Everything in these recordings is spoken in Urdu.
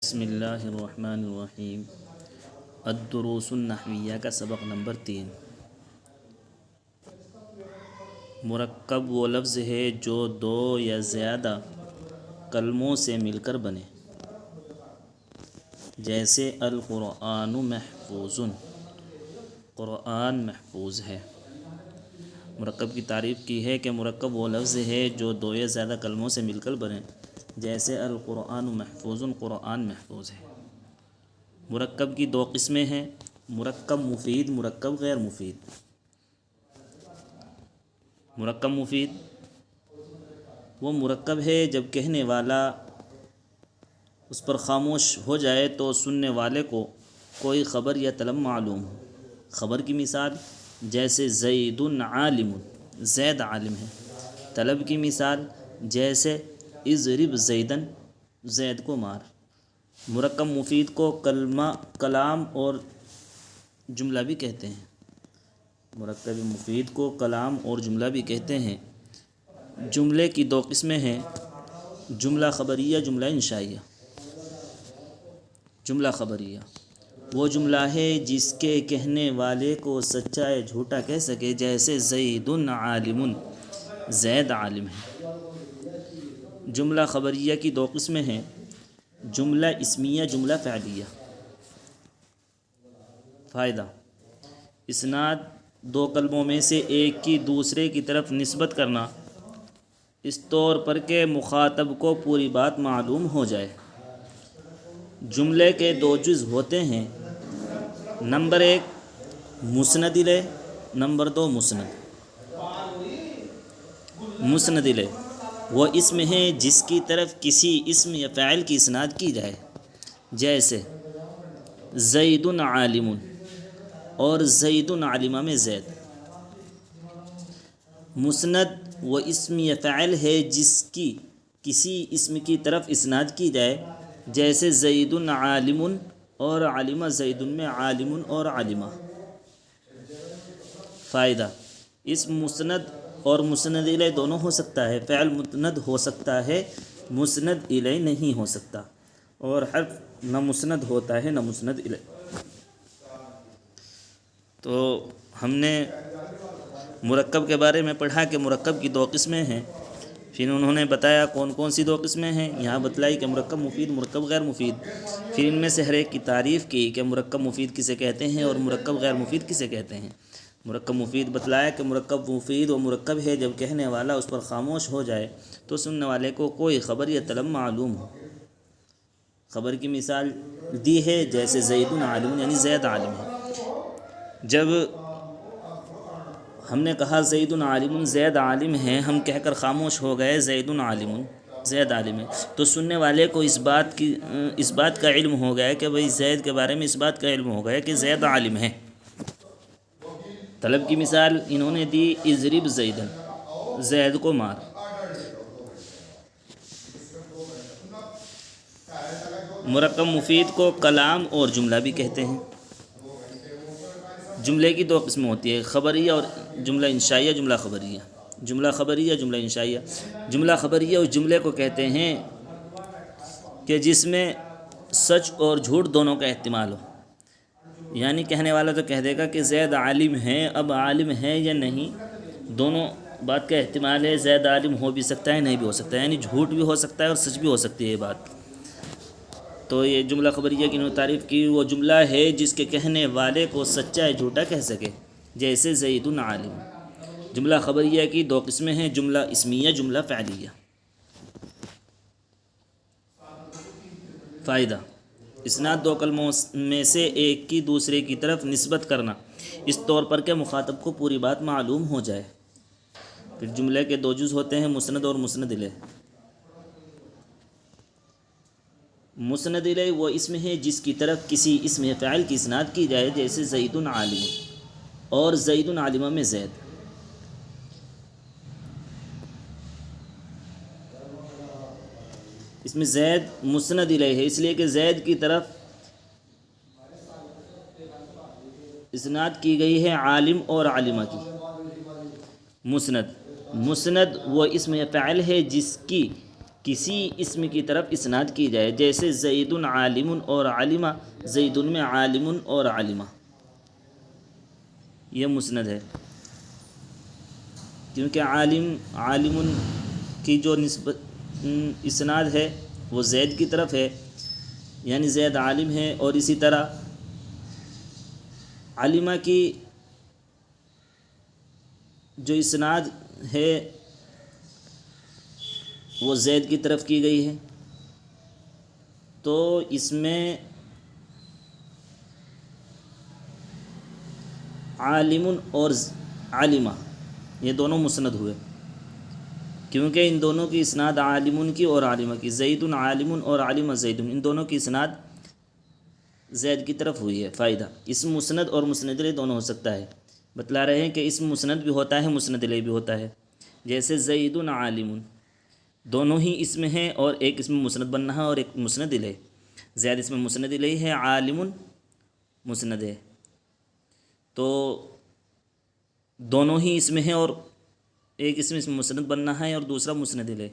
بسم اللہ الرحمن الرحیم۔ الدروس النحویہ کا سبق نمبر 3۔ مرکب وہ لفظ ہے جو دو یا زیادہ کلموں سے مل کر بنے، جیسے القرآن محفوظ، قرآن محفوظ ہے۔ مرکب کی تعریف کی ہے کہ مرکب وہ لفظ ہے جو دو یا زیادہ کلموں سے مل کر بنے، جیسے القرآن محفوظ، قرآن محفوظ ہے۔ مرکب کی دو قسمیں ہیں، مرکب مفید، مرکب غیر مفید۔ مرکب مفید وہ مرکب ہے جب کہنے والا اس پر خاموش ہو جائے تو سننے والے کو کوئی خبر یا طلب معلوم ہو۔ خبر کی مثال جیسے زید عالم، زید عالم ہے۔ طلب کی مثال جیسے اضرب زیدن، زید کو مار۔ مرکب مفید کو کلام اور جملہ بھی کہتے ہیں۔ مرکب مفید کو کلام اور جملہ بھی کہتے ہیں۔ جملے کی دو قسمیں ہیں، جملہ خبریہ، جملہ انشائیہ۔ جملہ خبریہ وہ جملہ ہے جس کے کہنے والے کو سچا یا جھوٹا کہہ سکے، جیسے زید عالم، زید عالم ہے۔ جملہ خبریہ کی دو قسمیں ہیں، جملہ اسمیہ، جملہ فعلیہ۔ فائدہ: اسناد دو کلموں میں سے ایک کی دوسرے کی طرف نسبت کرنا، اس طور پر کہ مخاطب کو پوری بات معلوم ہو جائے۔ جملے کے دو جز ہوتے ہیں، نمبر 1 مسند الیہ، نمبر 2 مسند۔ مسند الیہ وہ اسم ہے جس کی طرف کسی اسم یا فاعل کی اسناد کی جائے، جیسے زید عالم اور زید عالمہ میں زید۔ مسند وہ اسم یا فاعل ہے جس کی کسی اسم کی طرف اسناد کی جائے، جیسے زید عالم اور علمہ زید میں عالم اور علمہ۔ فائدہ: اسم مسند اور مسند الیہ دونوں ہو سکتا ہے، فعل مسند ہو سکتا ہے، مسند الیہ نہیں ہو سکتا، اور حرف نہ مسند ہوتا ہے نہ مسند الیہ۔ تو ہم نے مرکب کے بارے میں پڑھا کہ مرکب کی دو قسمیں ہیں، پھر انہوں نے بتایا کون کون سی دو قسمیں ہیں، یہاں بتلائی کہ مرکب مفید، مرکب غیر مفید۔ پھر ان میں سے ہر ایک کی تعریف کی کہ مرکب مفید کسے کہتے ہیں اور مرکب غیر مفید کسے کہتے ہیں۔ مرکب مفید بتلایا کہ مرکب مفید وہ مرکب ہے جب کہنے والا اس پر خاموش ہو جائے تو سننے والے کو کوئی خبر یا طلب معلوم ہو۔ خبر کی مثال دی ہے جیسے زید عالم، یعنی زید عالم ہے۔ جب ہم نے کہا زید عالم، زید عالم ہے، ہم کہہ کر خاموش ہو گئے زید عالم، زید عالم ہے، تو سننے والے کو اس بات کا علم ہو گیا کہ بھئی زید کے بارے میں اس بات کا علم ہو گیا کہ زید عالم ہے۔ طلب کی مثال انہوں نے دی اضرب زیدن، زید کو مار۔ مرکب مفید کو کلام اور جملہ بھی کہتے ہیں۔ جملے کی دو قسمیں ہوتی ہے، خبریہ اور جملہ انشائیہ، جملہ خبریہ۔ جملہ خبریہ، جملہ انشائیہ۔ جملہ خبریہ اس جملے کو کہتے ہیں کہ جس میں سچ اور جھوٹ دونوں کا احتمال ہو، یعنی کہنے والا تو کہہ دے گا کہ زید عالم ہے، اب عالم ہے یا نہیں دونوں بات کا احتمال ہے، زید عالم ہو بھی سکتا ہے نہیں بھی ہو سکتا ہے، یعنی جھوٹ بھی ہو سکتا ہے اور سچ بھی ہو سکتی ہے یہ بات۔ تو یہ جملہ خبریہ کی انہوں نے تعریف کی، وہ جملہ ہے جس کے کہنے والے کو سچا یا جھوٹا کہہ سکے، جیسے زید عالم۔ جملہ خبریہ کی دو قسمیں ہیں، جملہ اسمیہ، جملہ فعلیہ۔ فائدہ: اسناد دو کلموں میں سے ایک کی دوسرے کی طرف نسبت کرنا، اس طور پر کہ مخاطب کو پوری بات معلوم ہو جائے۔ پھر جملے کے دو جز ہوتے ہیں، مسند اور مسند الیہ۔ مسند الیہ وہ اسم ہے جس کی طرف کسی اسم فاعل کی اسناد کی جائے، جیسے زید عالم اور زید عالمہ میں زید۔ اس میں زید مسند الیہ ہے، اس لیے کہ زید کی طرف اسناد کی گئی ہے عالم اور عالمہ کی۔ مسند وہ اسم فاعل ہے جس کی کسی اسم کی طرف اسناد کی جائے، جیسے زید عالم اور عالمہ، زید میں عالم اور عالمہ، یہ مسند ہے، کیونکہ عالم کی جو نسبت اسناد ہے وہ زید کی طرف ہے، یعنی زید عالم ہے، اور اسی طرح عالمہ کی جو اسناد ہے وہ زید کی طرف کی گئی ہے، تو اس میں عالم اور عالمہ یہ دونوں مسند ہوئے، کیونکہ ان دونوں کی اسناد عالم کی اور عالمہ کی، زید عالم اور عالمہ زید، ان دونوں کی اسناد زید کی طرف ہوئی ہے۔ فائدہ، اسم مسند اور مسند الیہ دونوں ہو سکتا ہے، بتلا رہے ہیں کہ اسم مسند بھی ہوتا ہے، مسند الیہ بھی ہوتا ہے، جیسے زید عالم، دونوں ہی اسم ہیں اور ایک اسم مسند بننا ہے اور ایک مسند الیہ، زید اسم مسند الیہ ہے، عالم مسند ہے، تو دونوں ہی اسم ہیں اور ایک اسم مسند بننا ہے اور دوسرا مسند الیہ،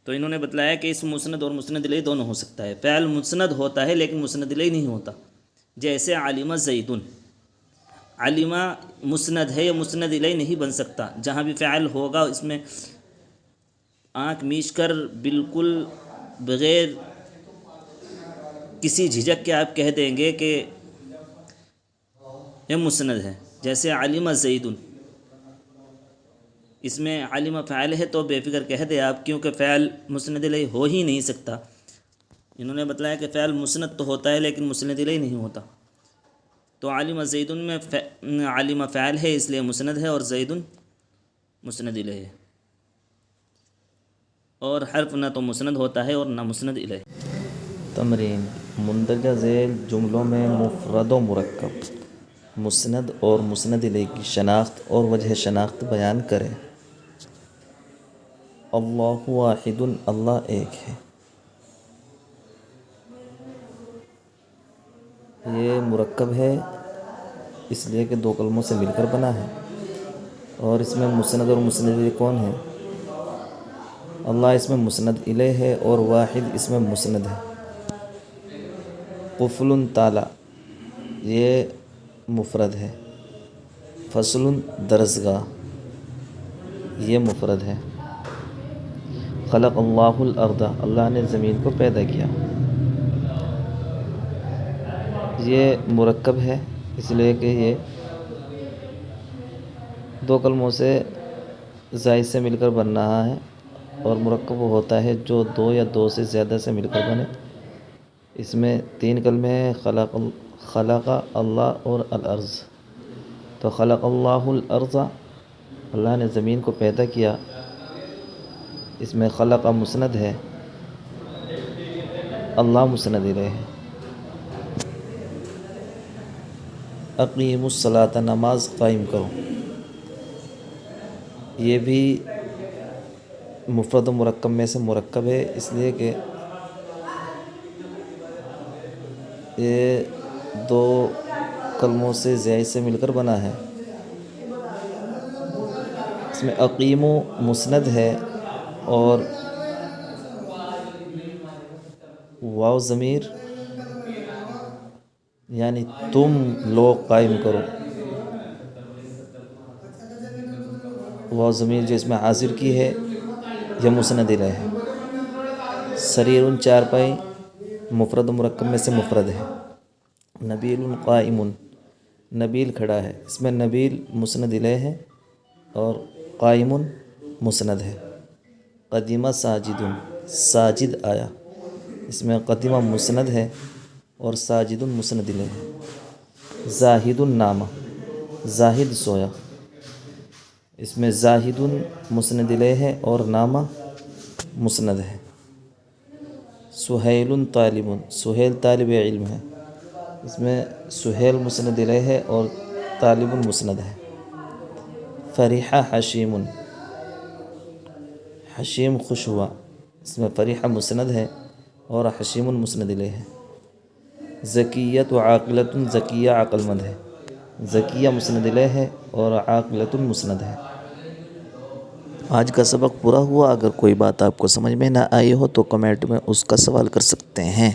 تو انہوں نے بتلایا کہ اسم مسند اور مسند الیہ دونوں ہو سکتا ہے، فعل مسند ہوتا ہے لیکن مسند الیہ نہیں ہوتا، جیسے عالمہ زیدن، عالمہ مسند ہے، یہ مسند الیہ نہیں بن سکتا، جہاں بھی فعل ہوگا اس میں آنکھ میچ کر بالکل بغیر کسی جھجک کے آپ کہہ دیں گے کہ یہ مسند ہے، جیسے علمہ زیدن، اس میں علمہ فعل ہے تو بے فکر کہہ دے آپ، کیونکہ فعل مسند الیہ ہو ہی نہیں سکتا، انہوں نے بتلایا کہ فعل مسند تو ہوتا ہے لیکن مسند الیہ نہیں ہوتا، تو علمہ زیدن میں علمہ فعل ہے اس لیے مسند ہے اور زیدن مسند الیہ ہے، اور حرف نہ تو مسند ہوتا ہے اور نہ مسند الیہ۔ تمرین، مندرجہ ذیل جملوں میں مفرد و مرکب، مسند اور مسند الیہ کی شناخت اور وجہ شناخت بیان کریں۔ اللہ واحد، اللہ ایک ہے، یہ مرکب ہے اس لیے کہ دو کلموں سے مل کر بنا ہے، اور اس میں مسند اور مسند الیہ کون ہے؟ اللہ اس میں مسند الیہ ہے اور واحد اس میں مسند ہے۔ قفل، تالا، یہ مفرد ہے۔ فصل، درسگاہ، یہ مفرد ہے۔ خلق اللہ الارض، اللہ نے زمین کو پیدا کیا، یہ مرکب ہے اس لیے کہ یہ دو کلموں سے زائد سے مل کر بن رہا ہے، اور مرکب وہ ہوتا ہے جو دو یا دو سے زیادہ سے مل کر بنے۔ اس میں تین کلمے ہیں، خلق اللہ اور الارض، تو خلق اللہ الارض، اللہ نے زمین کو پیدا کیا، اس میں خلق مسند ہے، اللہ مسند الیہ ہے۔ اقیم الصلاۃ، نماز قائم کرو، یہ بھی مفرد و مرکب میں سے مرکب ہے اس لیے کہ یہ دو کلموں سے زائد سے مل کر بنا ہے۔ اس میں اقیم مسند ہے اور واو ضمیر، یعنی تم لوگ قائم کرو، واو ضمیر جو اس میں حاضر کی ہے یہ مسند الیہ ہے۔ سریر، چارپائی، مفرد و مرکب میں سے مفرد ہے۔ نبیل قائم، نبیل کھڑا ہے، اس میں نبیل مسند الیہ ہے اور قائم مسند ہے۔ قدیم ساجد، ساجد آیا، اس میں قدیم مسند ہے اور ساجد مسند الیہ ہے۔ زاہد نام، زاہد سویا، اس میں زاہد مسند الیہ ہے اور نامہ مسند ہے۔ سہیل طالب، سہیل طالب علم ہے، اس میں سہیل مسند الیہ ہے اور طالب مسند ہے۔ فرح حشیم، حشیم خوش ہوا، اس میں فرح مسند ہے اور حشیم مسند الیہ ہے۔ زکیۃ عاقلۃ، زکیہ عقل مند ہے، زکیہ مسند الیہ ہے اور عاقلۃ مسند ہے۔ آج کا سبق پورا ہوا. اگر کوئی بات آپ کو سمجھ میں نہ آئی ہو تو کمنٹ میں اس کا سوال کر سکتے ہیں.